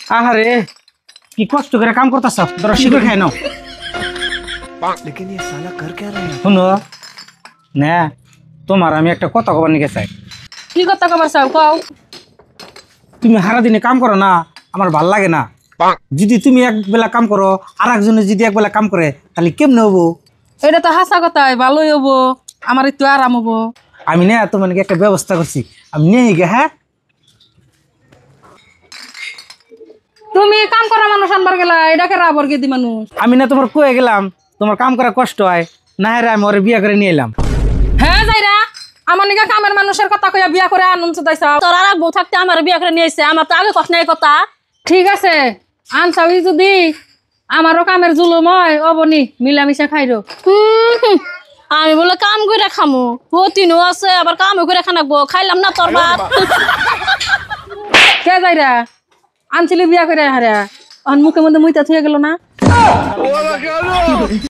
আহারে কি কষ্ট করে কাম করতেছ ধরো শিখে খাই নাও लेकिन ये साला कर क्या रहा है শুনো না তোমার আমি একটা কথা কবার নিকে চাই কি কথা কবার চাও কও তুমি সারা দিনে কাম করো না আমার ভাল লাগে না যদি তুমি এক বেলা কাম করো আর একজনে যদি এক বেলা কাম করে তাহলে কেমনে হবো এটা তো হাসা কথাই ভালোই হবো আমার একটু আরাম হবো আমি না তোমার একটা ব্যবস্থা করছি আমি নিয়ে গে হ্যাঁ তুমি কাম করা মানুষ আনবার গেলা এটাকে রাবর গেদি মানুষ আমি না তোমার কয়ে গেলাম তোমার কাম করা কষ্ট হয় না রে আমি ওরে বিয়ে করে নিয়ে এলাম হ্যাঁ যাইরা আমার নিকা কামের মানুষের কথা কইয়া বিয়া করে আনন্দ চাইছাও তোর আর বউ থাকতে আমার বিয়ে করে নিয়েছে আমার তো আগে কষ্ট নাই কথা ঠিক আছে আনছাওই যদি আমারও কামের জুলুম হয় অবনি মিলামিশা খাইরো আমি বলে কাম করে খামু প্রতিনও আছে আবার কাম করে খানাকবো খাইলাম না তোর ভাত কে যাইরা আনছিলি বিয়া করে হারা অন মুখে মধ্যে মুইতা থুয়ে গেল না